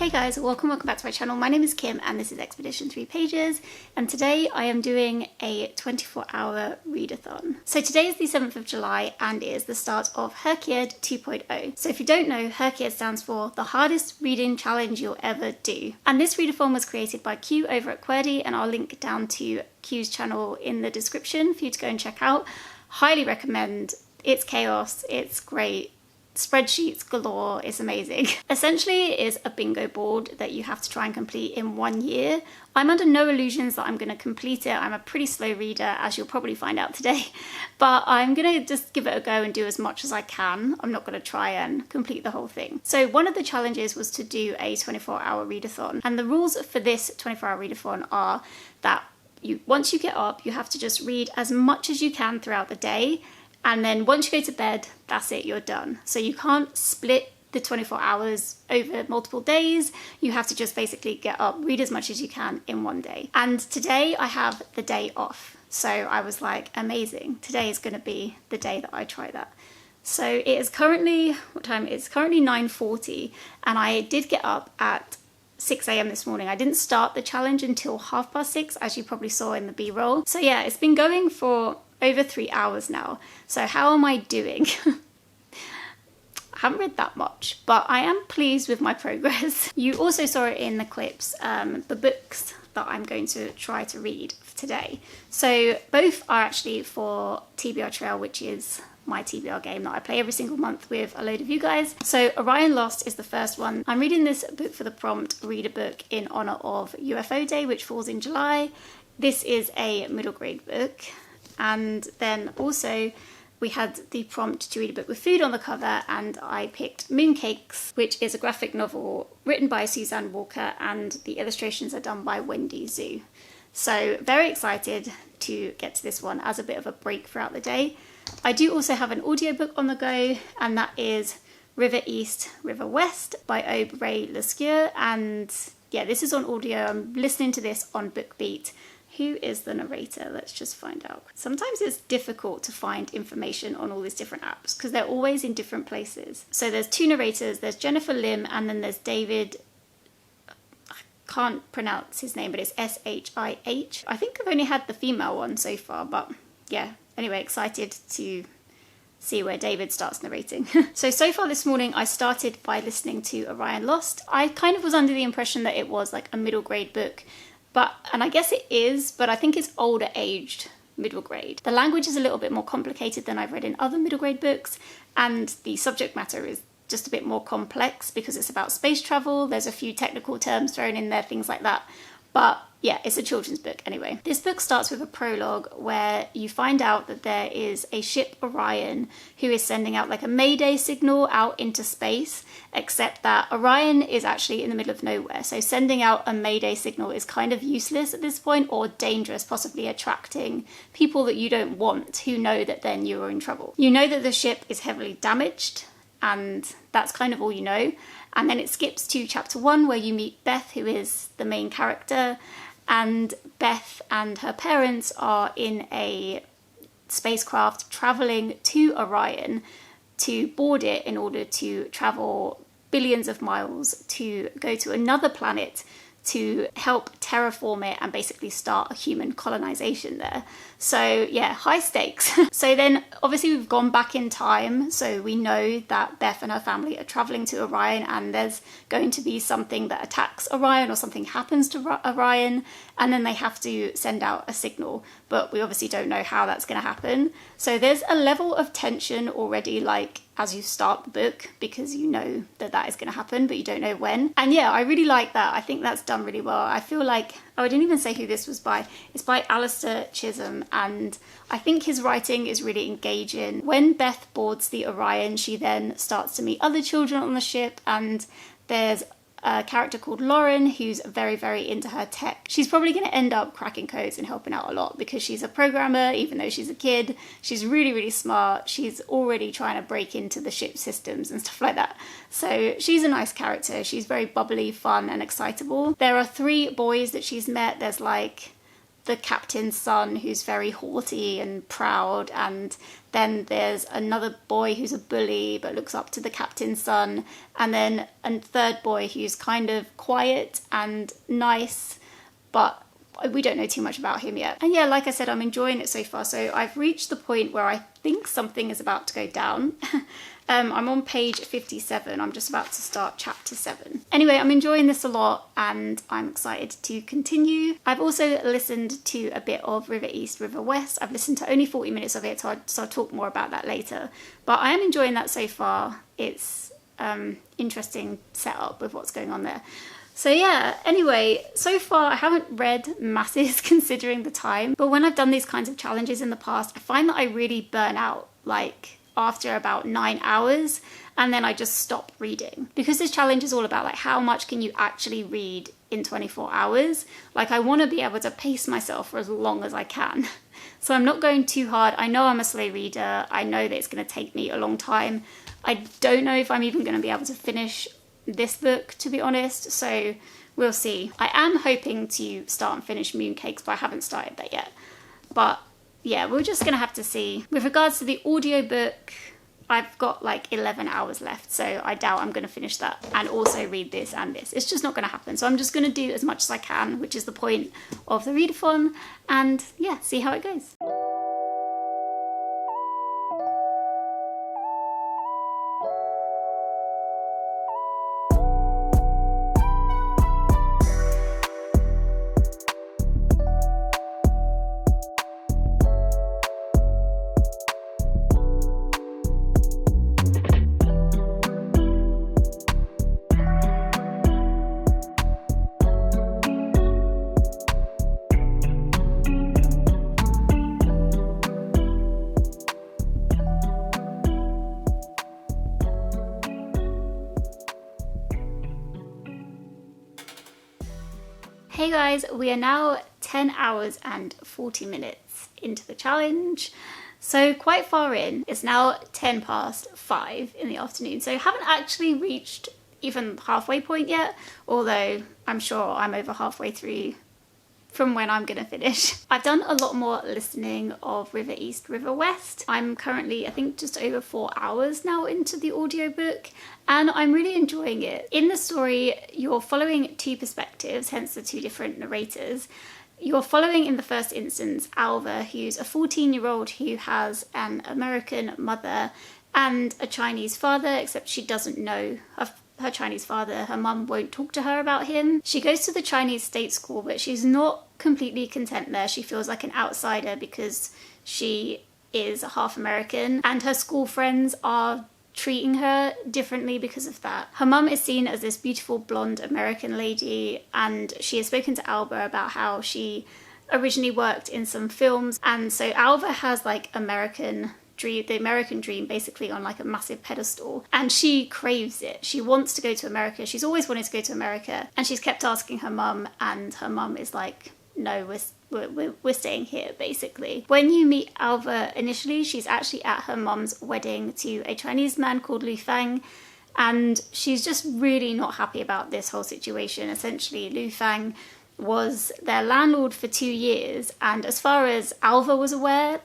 Hey guys, welcome back to my channel. My name is Kim and this is Expedition 3 Pages, and today I am doing a 24-hour readathon. So today is the 7th of July and it is the start of HRCYED 2.0. So if you don't know, HRCYED stands for the hardest reading challenge you'll ever do. And this readathon was created by Q over at HRCYED, and I'll link down to Q's channel in the description for you to go and check out. Highly recommend. It's chaos, it's great. Spreadsheets galore, it's amazing. Essentially it is a bingo board that you have to try and complete in 1 year. I'm under no illusions that I'm going to complete it. I'm a pretty slow reader, as you'll probably find out today, but I'm going to just give it a go and do as much as I can. I'm not going to try and complete the whole thing. So one of the challenges was to do a 24-hour readathon, and the rules for this 24-hour readathon are that once you get up, you have to just read as much as you can throughout the day. And then once you go to bed, that's it, you're done. So you can't split the 24 hours over multiple days. You have to just basically get up, read as much as you can in 1 day. And today I have the day off. So I was like, amazing. Today is going to be the day that I try that. So it is currently, what time? It's currently 9:40, and I did get up at 6 a.m. this morning. I didn't start the challenge until 6:30, as you probably saw in the B-roll. So yeah, it's been going for over 3 hours now. So how am I doing? I haven't read that much, but I am pleased with my progress. You also saw it in the clips, the books that I'm going to try to read today. So both are actually for TBR Trail, which is my TBR game that I play every single month with a load of you guys. So Orion Lost is the first one. I'm reading this book for the prompt read a book in honor of UFO Day, which falls in July. This is a middle grade book. And then also we had the prompt to read a book with food on the cover, and I picked Mooncakes, which is a graphic novel written by Suzanne Walker, and the illustrations are done by Wendy Zhu. So very excited to get to this one as a bit of a break throughout the day. I do also have an audiobook on the go, and that is River East, River West by Aubrey Lescure. And yeah, this is on audio. I'm listening to this on BookBeat. Who is the narrator? Let's just find out. Sometimes it's difficult to find information on all these different apps because they're always in different places. So there's two narrators. There's Jennifer Lim, and then there's David. I can't pronounce his name, but it's S-H-I-H. I think I've only had the female one so far, but yeah. Anyway, excited to see where David starts narrating. So far this morning, I started by listening to Orion Lost. I kind of was under the impression that it was like a middle grade book, and I guess it is, but I think it's older aged middle grade. The language is a little bit more complicated than I've read in other middle grade books, and the subject matter is just a bit more complex because it's about space travel. There's a few technical terms thrown in there, things like that. But yeah, it's a children's book anyway. This book starts with a prologue where you find out that there is a ship, Orion, who is sending out like a Mayday signal out into space, except that Orion is actually in the middle of nowhere. So sending out a Mayday signal is kind of useless at this point, or dangerous, possibly attracting people that you don't want who know that then you're in trouble. You know that the ship is heavily damaged, and that's kind of all you know. And then it skips to chapter 1 where you meet Beth, who is the main character, and Beth and her parents are in a spacecraft traveling to Orion to board it in order to travel billions of miles to go to another planet to help terraform it and basically start a human colonization there. So yeah, high stakes. So then obviously we've gone back in time, so we know that Beth and her family are traveling to Orion, and there's going to be something that attacks Orion or something happens to Orion, and then they have to send out a signal, but we obviously don't know how that's going to happen. So there's a level of tension already, like as you start the book, because you know that that is going to happen, but you don't know when. And yeah, I really like that. I think that's done really well. I feel like, oh, I didn't even say who this was by. It's by Alistair Chisholm, and I think his writing is really engaging. When Beth boards the Orion, she then starts to meet other children on the ship, and there's a character called Lauren who's very, very into her tech. She's probably going to end up cracking codes and helping out a lot because she's a programmer, even though she's a kid. She's really, really smart. She's already trying to break into the ship systems and stuff like that. So she's a nice character. She's very bubbly, fun and excitable. There are 3 boys that she's met. There's like the captain's son who's very haughty and proud, and then there's another boy who's a bully but looks up to the captain's son, and then a third boy who's kind of quiet and nice, but we don't know too much about him yet. And yeah, like I said, I'm enjoying it so far. So I've reached the point where I think something is about to go down. I'm on page 57. I'm just about to start chapter 7. Anyway, I'm enjoying this a lot and I'm excited to continue. I've also listened to a bit of River East, River West. I've listened to only 40 minutes of it, so I'll talk more about that later. But I am enjoying that so far. It's interesting setup with what's going on there. So yeah, anyway, so far I haven't read masses considering the time, but when I've done these kinds of challenges in the past, I find that I really burn out, like after about 9 hours, and then I just stop reading. Because this challenge is all about like how much can you actually read in 24 hours? Like I want to be able to pace myself for as long as I can. So I'm not going too hard. I know I'm a slow reader. I know that it's going to take me a long time. I don't know if I'm even going to be able to finish this book, to be honest, so we'll see. I am hoping to start and finish Mooncakes, but I haven't started that yet. But yeah, we're just gonna have to see. With regards to the audiobook, I've got like 11 hours left, so I doubt I'm gonna finish that and also read this and this. It's just not gonna happen. So I'm just gonna do as much as I can, which is the point of the readathon, and yeah, see how it goes. Hey guys, we are now 10 hours and 40 minutes into the challenge. So quite far in. It's now 10 past 5 in the afternoon. So I haven't actually reached even the halfway point yet, although I'm sure I'm over halfway through from when I'm gonna finish. I've done a lot more listening of River East, River West. I'm currently, I think, just over 4 hours now into the audiobook, and I'm really enjoying it. In the story, you're following two perspectives, hence the two different narrators. You're following, in the first instance, Alva, who's a 14-year-old who has an American mother and a Chinese father, except she doesn't know her Chinese father. Her mum won't talk to her about him. She goes to the Chinese state school, but she's not completely content there. She feels like an outsider because she is half American, and her school friends are treating her differently because of that. Her mum is seen as this beautiful blonde American lady, and she has spoken to Alba about how she originally worked in some films, and so Alva has like the American dream basically on like a massive pedestal, and she craves it. She wants to go to America. She's always wanted to go to America, and she's kept asking her mum, and her mum is like, no, we're staying here, basically. When you meet Alva initially, she's actually at her mum's wedding to a Chinese man called Lu Fang, and she's just really not happy about this whole situation. Essentially, Lu Fang was their landlord for 2 years, and as far as Alva was aware,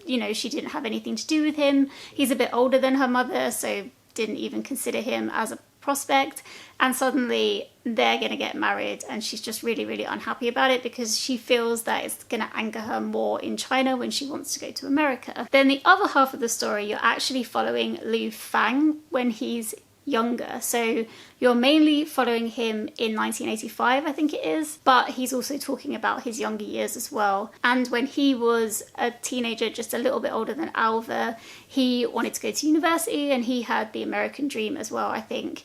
you know, she didn't have anything to do with him. He's a bit older than her mother, so didn't even consider him as a prospect, and suddenly they're going to get married, and she's just really, really unhappy about it because she feels that it's going to anger her more in China when she wants to go to America. Then the other half of the story, you're actually following Lu Fang when he's younger. So you're mainly following him in 1985, I think it is, but he's also talking about his younger years as well. And when he was a teenager, just a little bit older than Alva, he wanted to go to university, and he had the American dream as well, I think.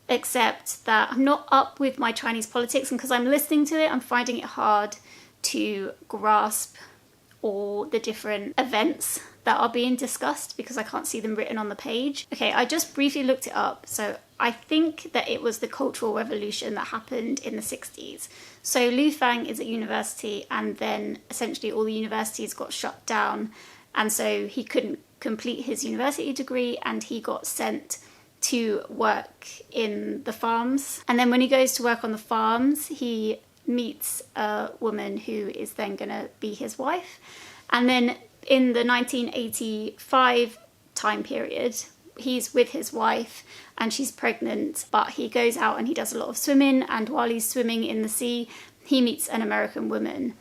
Except that I'm not up with my Chinese politics, and because I'm listening to it, I'm finding it hard to grasp all the different events that are being discussed because I can't see them written on the page. Okay, I just briefly looked it up. So I think that it was the Cultural Revolution that happened in the 60s. So Lu Fang is at university, and then essentially all the universities got shut down, and so he couldn't complete his university degree, and he got sent to work in the farms. And then when he goes to work on the farms, he meets a woman who is then going to be his wife. And then in the 1985 time period, he's with his wife and she's pregnant, but he goes out and he does a lot of swimming, and while he's swimming in the sea, he meets an American woman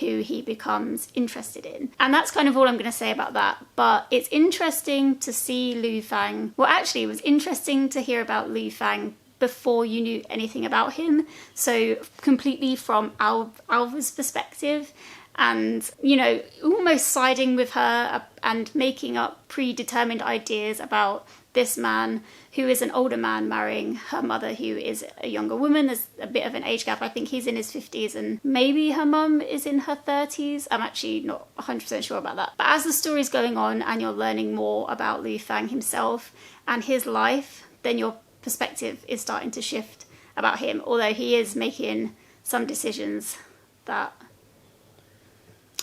who he becomes interested in. And that's kind of all I'm going to say about that. But it's interesting to see Lu Fang. Well, actually, it was interesting to hear about Lu Fang before you knew anything about him. So completely from Alva's perspective, and, you know, almost siding with her and making up predetermined ideas about this man who is an older man marrying her mother, who is a younger woman. There's a bit of an age gap. I think he's in his 50s and maybe her mum is in her 30s. I'm actually not 100% sure about that. But as the story's going on and you're learning more about Lu Fang himself and his life, then your perspective is starting to shift about him, although he is making some decisions that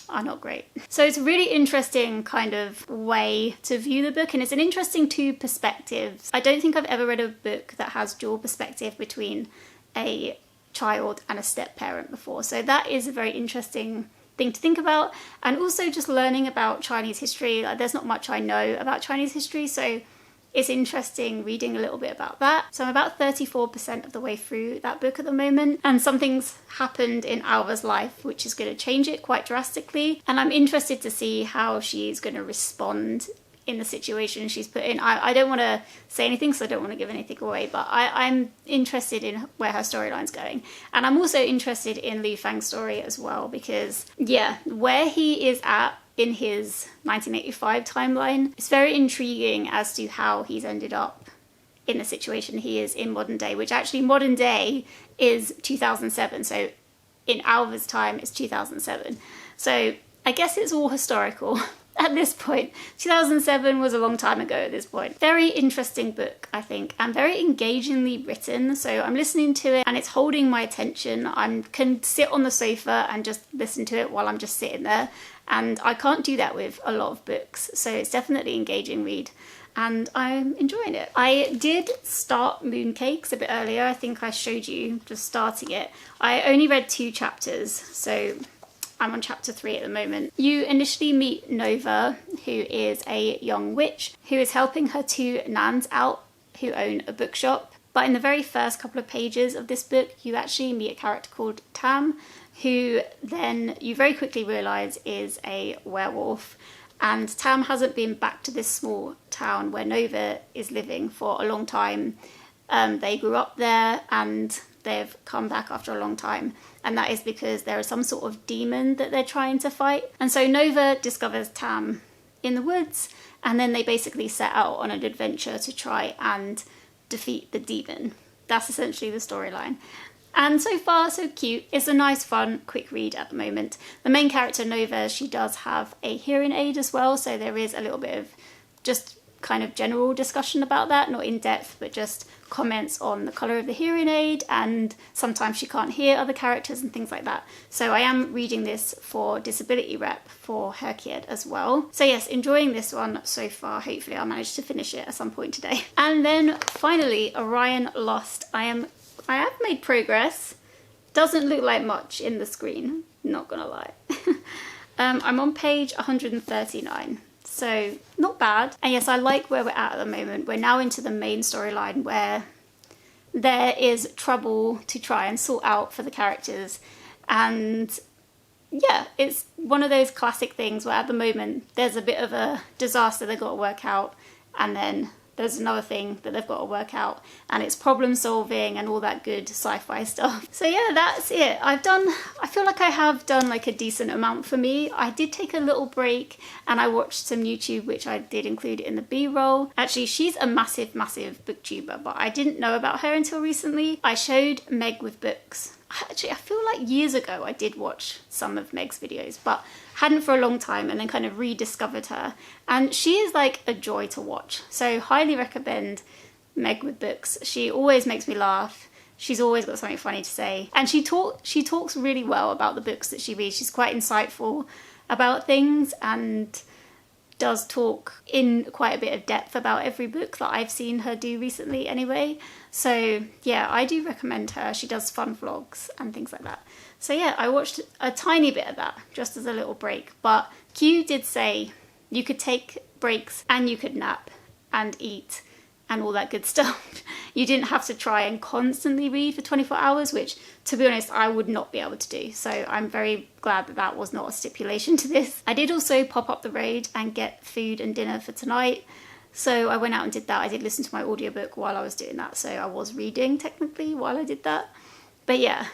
are not great. So it's a really interesting kind of way to view the book, and it's an interesting two perspectives. I don't think I've ever read a book that has dual perspective between a child and a step-parent before. So that is a very interesting thing to think about. And also just learning about Chinese history. Like, there's not much I know about Chinese history, so it's interesting reading a little bit about that. So I'm about 34% of the way through that book at the moment, and something's happened in Alva's life which is going to change it quite drastically, and I'm interested to see how she's going to respond in the situation she's put in. I don't want to say anything because I don't want to give anything away, but I'm interested in where her storyline's going. And I'm also interested in Lu Fang's story as well, because, yeah, where he is at in his 1985 timeline, it's very intriguing as to how he's ended up in the situation he is in modern day, which actually modern day is 2007. So in Alva's time, it's 2007. So I guess it's all historical at this point. 2007 was a long time ago at this point. Very interesting book, I think, and very engagingly written. So I'm listening to it and it's holding my attention. I can sit on the sofa and just listen to it while I'm just sitting there. And I can't do that with a lot of books. So it's definitely an engaging read, and I'm enjoying it. I did start Mooncakes a bit earlier. I think I showed you just starting it. I only read 2 chapters, so I'm on chapter 3 at the moment. You initially meet Nova, who is a young witch who is helping her 2 nans out who own a bookshop. But in the very first couple of pages of this book, you actually meet a character called Tam, who then you very quickly realise is a werewolf. And Tam hasn't been back to this small town where Nova is living for a long time. They grew up there and they've come back after a long time. And that is because there is some sort of demon that they're trying to fight. And so Nova discovers Tam in the woods, and then they basically set out on an adventure to try and defeat the demon. That's essentially the storyline. And so far, so cute. It's a nice, fun, quick read at the moment. The main character, Nova, she does have a hearing aid as well, so there is a little bit of just kind of general discussion about that, not in depth, but just comments on the colour of the hearing aid, and sometimes she can't hear other characters and things like that. So I am reading this for disability rep for HRCYED as well. So yes, enjoying this one so far. Hopefully I'll manage to finish it at some point today. And then finally, Orion Lost. I have made progress. Doesn't look like much in the screen, not gonna lie. I'm on page 139. So not bad. And yes, I like where we're at the moment. We're now into the main storyline where there is trouble to try and sort out for the characters. And yeah, it's one of those classic things where at the moment there's a bit of a disaster they've got to work out, and then there's another thing that they've got to work out, and it's problem solving and all that good sci-fi stuff. So yeah, that's it. I feel like I have done like a decent amount for me. I did take a little break and I watched some YouTube, which I did include in the B-roll. Actually, she's a massive, massive booktuber, but I didn't know about her until recently. I showed Meg with books. Actually, I feel like years ago I did watch some of Meg's videos, but hadn't for a long time, and then kind of rediscovered her. And she is like a joy to watch. So highly recommend Meg with books. She always makes me laugh. She's always got something funny to say. And she talks really well about the books that she reads. She's quite insightful about things and does talk in quite a bit of depth about every book that I've seen her do recently anyway. So yeah, I do recommend her. She does fun vlogs and things like that. So yeah, I watched a tiny bit of that just as a little break. But Q did say you could take breaks and you could nap and eat and all that good stuff. You didn't have to try and constantly read for 24 hours, which, to be honest, I would not be able to do. So I'm very glad that that was not a stipulation to this. I did also pop up the road and get food and dinner for tonight. So I went out and did that. I did listen to my audiobook while I was doing that. So I was reading technically while I did that. But yeah,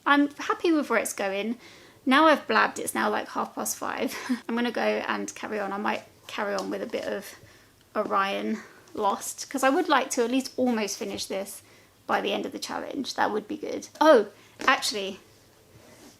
I'm happy with where it's going. Now I've blabbed, it's now like 5:30. I'm going to go and carry on. I might carry on with a bit of Orion Lost, because I would like to at least almost finish this by the end of the challenge. That would be good. Oh, actually,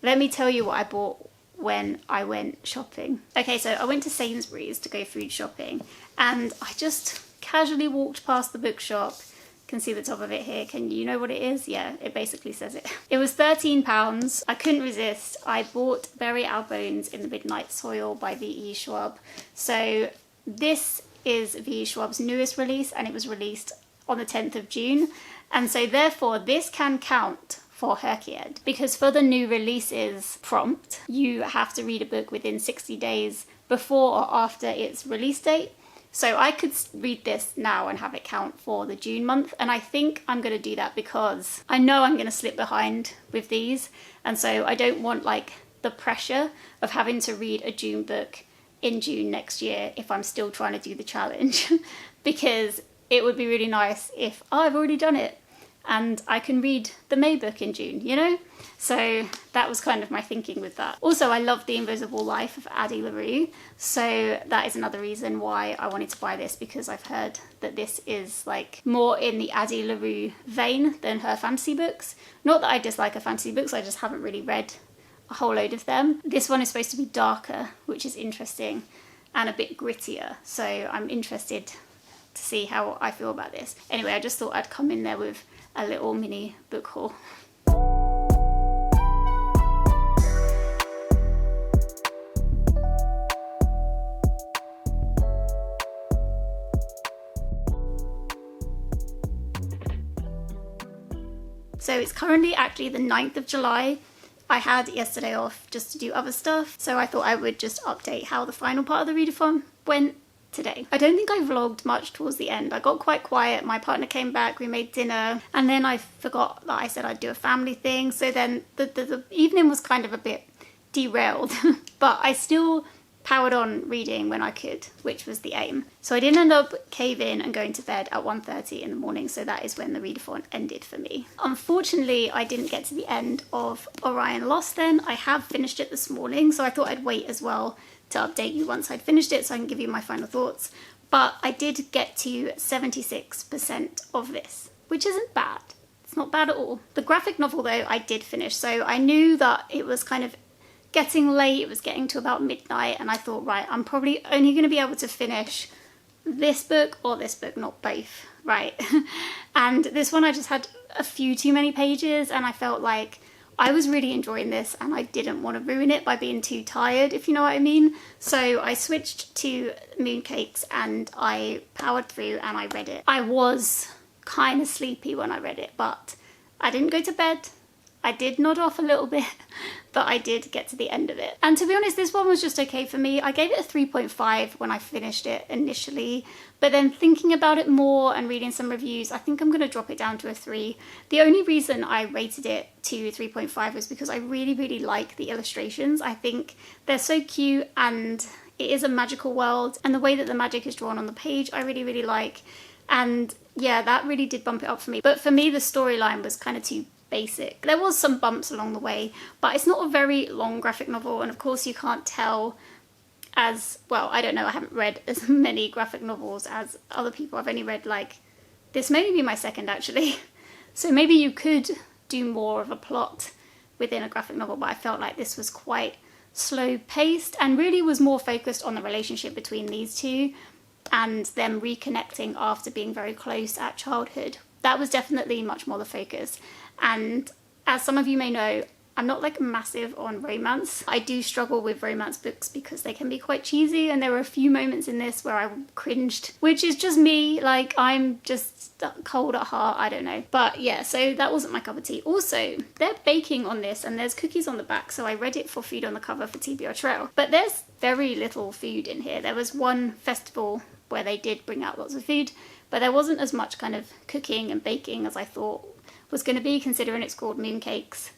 let me tell you what I bought when I went shopping. Okay, so I went to Sainsbury's to go food shopping, and I just casually walked past the bookshop. You can see the top of it here. Can you know what it is? Yeah, it basically says it. It was £13. I couldn't resist. I bought Bury Our Bones in the Midnight Soil by V.E. Schwab. So this is V.E. Schwab's newest release, and it was released on the 10th of June. And so therefore this can count for HRCYED, because for the new releases prompt, you have to read a book within 60 days before or after its release date. So I could read this now and have it count for the June month, and I think I'm going to do that because I know I'm going to slip behind with these, and so I don't want like the pressure of having to read a June book in June next year if I'm still trying to do the challenge. Because it would be really nice if I've already done it and I can read the May book in June, you know? So that was kind of my thinking with that. Also, I love The Invisible Life of Addie LaRue, so that is another reason why I wanted to buy this, because I've heard that this is like more in the Addie LaRue vein than her fantasy books. Not that I dislike her fantasy books, I just haven't really read a whole load of them. This one is supposed to be darker, which is interesting, and a bit grittier, so I'm interested to see how I feel about this. Anyway, I just thought I'd come in there with a little mini book haul. So it's currently actually the 9th of July. I had yesterday off just to do other stuff, so I thought I would just update how the final part of the readathon went today. I don't think I vlogged much towards the end. I got quite quiet, my partner came back, we made dinner, and then I forgot that I said I'd do a family thing, so then the evening was kind of a bit derailed. But I still powered on reading when I could, which was the aim. So I didn't end up caving and going to bed at 1:30 in the morning, so that is when the readathon ended for me. Unfortunately, I didn't get to the end of Orion Lost then. I have finished it this morning, so I thought I'd wait as well to update you once I'd finished it so I can give you my final thoughts. But I did get to 76% of this, which isn't bad. It's not bad at all. The graphic novel though, I did finish, so I knew that it was kind of getting late, it was getting to about midnight, and I thought, right, I'm probably only going to be able to finish this book or this book, not both, right? And this one I just had a few too many pages, and I felt like I was really enjoying this and I didn't want to ruin it by being too tired, if you know what I mean. So I switched to Mooncakes and I powered through and I read it. I was kind of sleepy when I read it, but I didn't go to bed. I did nod off a little bit, but I did get to the end of it. And to be honest, this one was just okay for me. I gave it a 3.5 when I finished it initially, but then thinking about it more and reading some reviews, I think I'm going to drop it down to a 3. The only reason I rated it to 3.5 was because I really, really like the illustrations. I think they're so cute, and it is a magical world, and the way that the magic is drawn on the page I really, really like. And yeah, that really did bump it up for me. But for me, the storyline was kind of too basic. There was some bumps along the way, but it's not a very long graphic novel, and of course you can't tell as well. I don't know, I haven't read as many graphic novels as other people. I've only read like, this may be my second actually. So maybe you could do more of a plot within a graphic novel, but I felt like this was quite slow paced and really was more focused on the relationship between these two and them reconnecting after being very close at childhood. That was definitely much more the focus. And as some of you may know, I'm not like massive on romance. I do struggle with romance books because they can be quite cheesy, and there were a few moments in this where I cringed, which is just me. Like, I'm just cold at heart, I don't know. But yeah, so that wasn't my cup of tea. Also, they're baking on this and there's cookies on the back, so I read it for food on the cover for TBR Trail. But there's very little food in here. There was one festival where they did bring out lots of food, but there wasn't as much kind of cooking and baking as I thought was going to be, considering it's called Mooncakes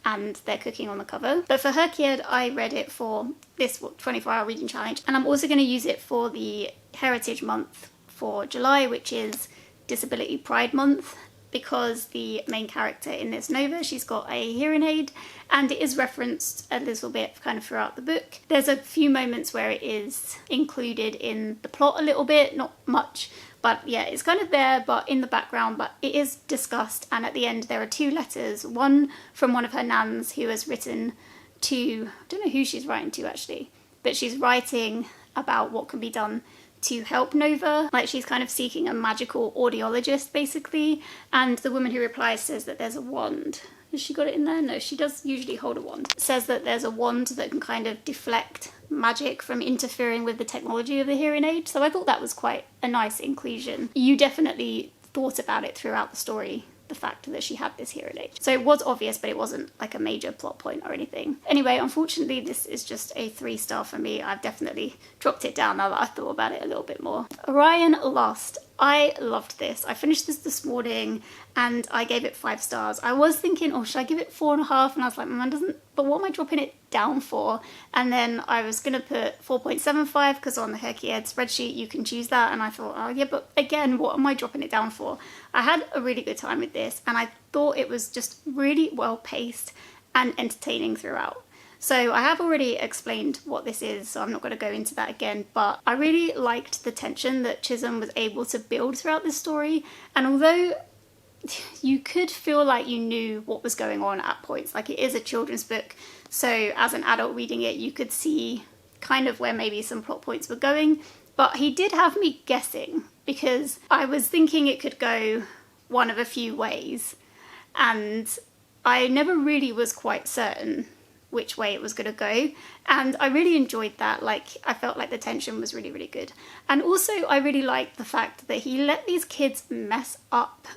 and they're cooking on the cover. But for HRCYED, I read it for this 24-hour reading challenge, and I'm also going to use it for the Heritage Month for July, which is Disability Pride Month, because the main character in this Nova, she's got a hearing aid, and it is referenced a little bit kind of throughout the book. There's a few moments where it is included in the plot a little bit, not much, but yeah, it's kind of there, but in the background, but it is discussed. And at the end, there are 2 letters, one from one of her nans who has written to, I don't know who she's writing to actually, but she's writing about what can be done to help Nova. Like, she's kind of seeking a magical audiologist basically, and the woman who replies says that there's a wand. Has she got it in there? No, she does usually hold a wand. It says that there's a wand that can kind of deflect magic from interfering with the technology of the hearing aid. So I thought that was quite a nice inclusion. You definitely thought about it throughout the story, the fact that she had this hearing aid. So it was obvious, but it wasn't like a major plot point or anything. Anyway, unfortunately, this is just a 3-star for me. I've definitely dropped it down now that I thought about it a little bit more. Orion Lost. I loved this. I finished this morning and I gave it 5 stars. I was thinking, oh, should I give it 4.5? And I was like, man, doesn't, but what am I dropping it down for? And then I was going to put 4.75 because on the HRCYED spreadsheet you can choose that. And I thought, oh yeah, but again, what am I dropping it down for? I had a really good time with this, and I thought it was just really well paced and entertaining throughout. So I have already explained what this is, so I'm not going to go into that again, but I really liked the tension that Chisholm was able to build throughout this story. And although you could feel like you knew what was going on at points, like it is a children's book, so as an adult reading it, you could see kind of where maybe some plot points were going, but he did have me guessing, because I was thinking it could go one of a few ways, and I never really was quite certain which way it was going to go, and I really enjoyed that. Like, I felt like the tension was really, really good. And also I really liked the fact that he let these kids mess up.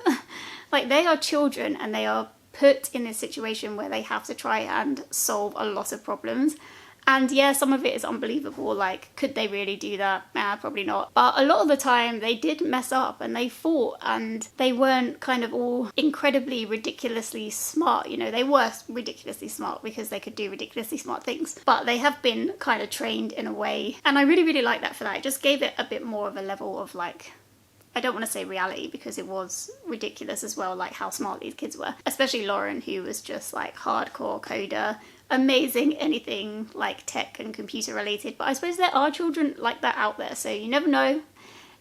Like, they are children and they are put in this situation where they have to try and solve a lot of problems. And yeah, some of it is unbelievable, like, could they really do that? Nah, probably not. But a lot of the time they did mess up and they fought, and they weren't kind of all incredibly ridiculously smart, you know. They were ridiculously smart because they could do ridiculously smart things, but they have been kind of trained in a way, and I really, really like that for that. It just gave it a bit more of a level of, like, I don't want to say reality because it was ridiculous as well, like how smart these kids were, especially Lauren, who was just like hardcore coder, amazing anything like tech and computer related. But I suppose there are children like that out there, so you never know.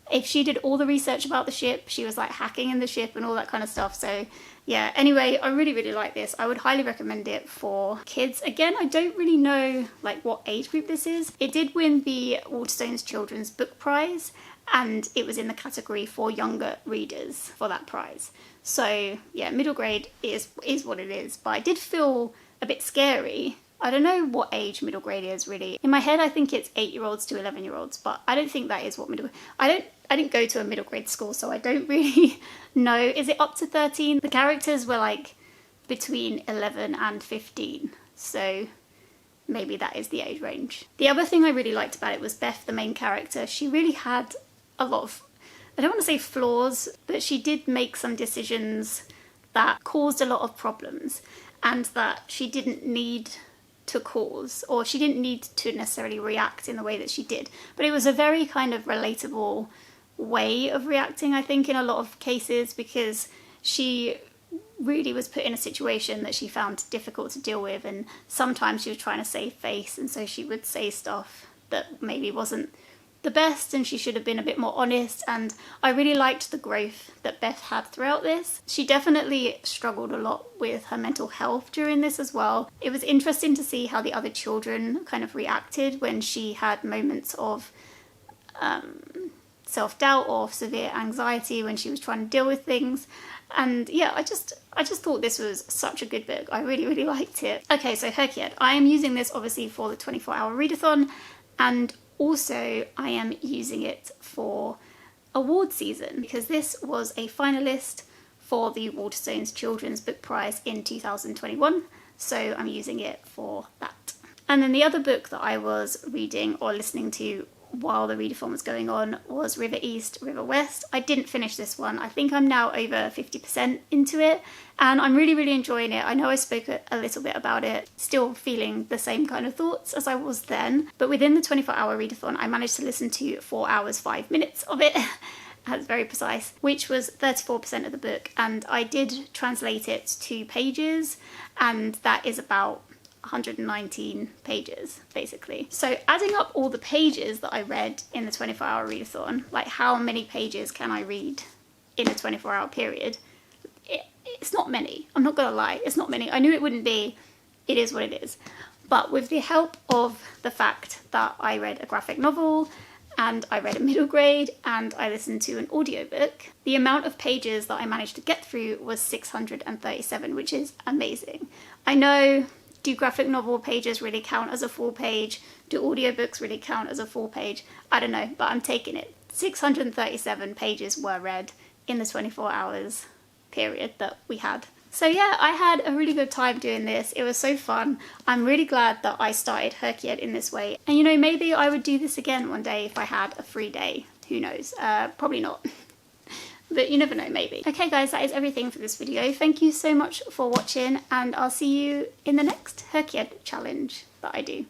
If she did all the research about the ship, she was like hacking in the ship and all that kind of stuff. So yeah, anyway, I really, really like this. I would highly recommend it for kids. Again, I don't really know like what age group this is. It did win the Waterstones Children's Book Prize, and it was in the category for younger readers for that prize. So yeah, middle grade is what it is, but I did feel a bit scary. I don't know what age middle grade is really. In my head, I think it's 8-year-olds to 11-year-olds, but I don't think that is what middle. I didn't go to a middle grade school, so I don't really know. Is it up to 13? The characters were like between 11 and 15, so maybe that is the age range. The other thing I really liked about it was Beth, the main character. She really had a lot of, I don't want to say flaws, but she did make some decisions that caused a lot of problems, and that she didn't need to cause, or she didn't need to necessarily react in the way that she did. But it was a very kind of relatable way of reacting, I think, in a lot of cases, because she really was put in a situation that she found difficult to deal with, and sometimes she was trying to save face, and so she would say stuff that maybe wasn't the best, and she should have been a bit more honest. And I really liked the growth that Beth had throughout this. She definitely struggled a lot with her mental health during this as well. It was interesting to see how the other children kind of reacted when she had moments of self-doubt or severe anxiety when she was trying to deal with things. And yeah, I just thought this was such a good book. I really, really liked it. Okay, so HRCYED. I am using this obviously for the 24-hour readathon, and also I am using it for award season because this was a finalist for the Waterstones Children's Book Prize in 2021, so I'm using it for that. And then the other book that I was reading or listening to while the readathon was going on was River East, River West. I didn't finish this one. I think I'm now over 50% into it, and I'm really, really enjoying it. I know I spoke a little bit about it, still feeling the same kind of thoughts as I was then, but within the 24-hour readathon, I managed to listen to 4 hours, 5 minutes of it. That's very precise, which was 34% of the book, and I did translate it to pages, and that is about 119 pages basically. So adding up all the pages that I read in the 24-hour readathon, like how many pages can I read in a 24-hour period, it's not many. I'm not gonna lie, it's not many. I knew it wouldn't be, it is what it is. But with the help of the fact that I read a graphic novel, and I read a middle grade, and I listened to an audiobook, the amount of pages that I managed to get through was 637, which is amazing. I know, do graphic novel pages really count as a full page? Do audiobooks really count as a full page? I don't know, but I'm taking it. 637 pages were read in the 24 hours period that we had. So yeah, I had a really good time doing this. It was so fun. I'm really glad that I started HRCYED in this way. And you know, maybe I would do this again one day if I had a free day. Who knows? Probably not. But you never know, maybe. Okay guys, that is everything for this video. Thank you so much for watching, and I'll see you in the next HRCYED challenge that I do.